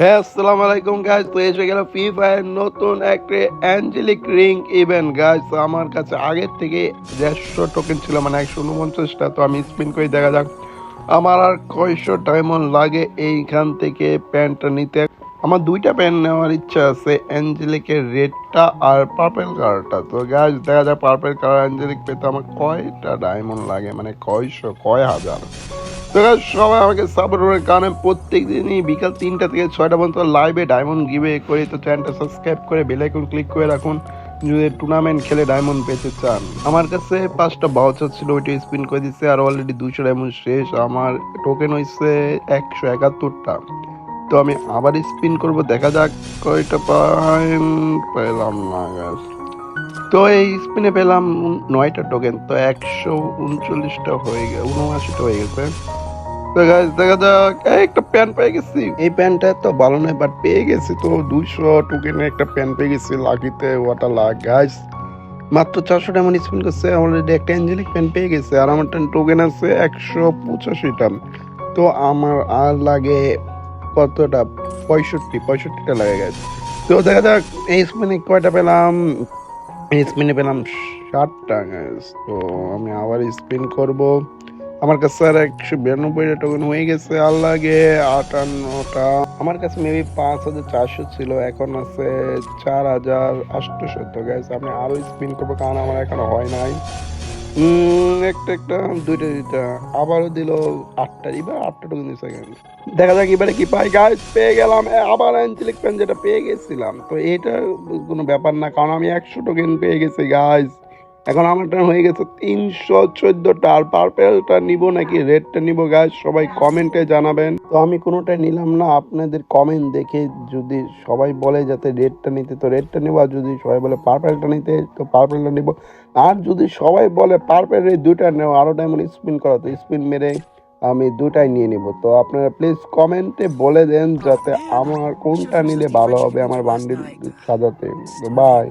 হ্যাঁ, আসসালামু আলাইকুম গাইস। তো এসে গেল ফ্রি ফায়ার নতুন একটা অ্যাঞ্জেলিক রিং ইভেন্ট গাইস। তো আমার কাছে আগের থেকে 150 টোকেন ছিল, মানে 149টা। তো আমি স্পিন করে দেখা যাক আমার আর কয়শো ডায়মন্ড লাগে এইখান থেকে প্যান্টটা নিতে। আমার দুইটা প্যান্ট নেওয়ার ইচ্ছা আছে, অ্যাঞ্জেলিকের রেডটা আর পার্পেল কালারটা। তো গাইস দেখা যাক পার্পেল কালার অ্যাঞ্জেলিক পেতে আমার কয়টা ডায়মন্ড লাগে, মানে কয়শো, কয় হাজার। তো guys, সবাই আমাকে সাপোর্ট করে, কারণ আমি প্রত্যেক দিনই বিকাল 3টা থেকে 6টা পর্যন্ত লাইভে ডায়মন্ড গিভে করি। তো চ্যানেলটা সাবস্ক্রাইব করে বেল আইকন ক্লিক করে রাখুন যদি টুর্নামেন্ট খেলে ডায়মন্ড পেতে চান। আমার কাছে 5টা বাউচার ছিল, ওইটা স্পিন করে দিচ্ছে, আর অলরেডি 200 ডায়মন্ড শেষ। আমার টোকেন হয়েছে 171টা। তো আমি আবার স্পিন করব, দেখা যাক কয়টা পেলাম না guys। তো এই স্পিনে পেলাম 9টা টোকেন। তো 139টা হয়ে গেছে, 79টা হয়ে গেছে। তো গাইস দেখা যাক, একটা প্যান্ট পেয়ে গেছি। এই প্যান্টটা তো ভালো নয়, বাট পেয়ে গেছি। তো 200 টোকেনে একটা প্যান্ট পেয়ে গেছি লাকিতে। What a lakh guys. মাত্র 400 ডায়মন্ড স্পিন করছে, অলরেডি একটা অ্যাঞ্জেলিক প্যান্ট পেয়ে গেছে। আর আমার টোকেন আছে 185টা। তো আমার আর লাগে কতটা, 65টা লাগে গাইস। তো দেখা যাক এই স্পিনে কয়টা পেলাম। এই স্পিনে পেলাম 60টা গাইস। তো আমি আবার স্পিন করব। আমার কাছে আর 192টা টোকেন হয়ে গেছে, আর লাগে 58টা। আমার কাছে মেবি 5400 ছিল, এখন আছে 4800। তো গাইস আমি আরো স্পিন করবো, কারণ আমার এখনো হয় নাই। একটা একটা দুইটা দুইটা আবারও দিল 8টা, এবার 8টা টোকেন দিচ্ছে। দেখা যাক এবারে কি পাই গাইস। পেয়ে গেলাম আবার অ্যাঞ্জেলিক পেন, যেটা পেয়ে গেছিলাম। তো এটা কোনো ব্যাপার না, কারণ আমি 100 টোকেন পেয়ে গেছি গাইস। এখন আমার টাইম হয়ে গেছে 314টা। আর পার্পেলটা নিব নাকি রেডটা নিব গাইস, সবাই কমেন্টে জানাবেন। তো আমি কোনোটাই নিলাম না, আপনাদের কমেন্ট দেখে যদি সবাই বলে যাতে রেডটা নিতে তো রেডটা নিব, আর যদি সবাই বলে পার্পেলটা নিতে তো পার্পেলটা নিব। আর যদি সবাই বলে পার্পেল এই দুইটা নেও, আরও ডায়মন্ড স্পিন করা, তো স্পিন মেরে আমি দুটাই নিয়ে নিব। তো আপনারা প্লিজ কমেন্টে বলে দেন যাতে আমার কোনটা নিলে ভালো হবে আমার বান্ডিল সাজাতে। বাই।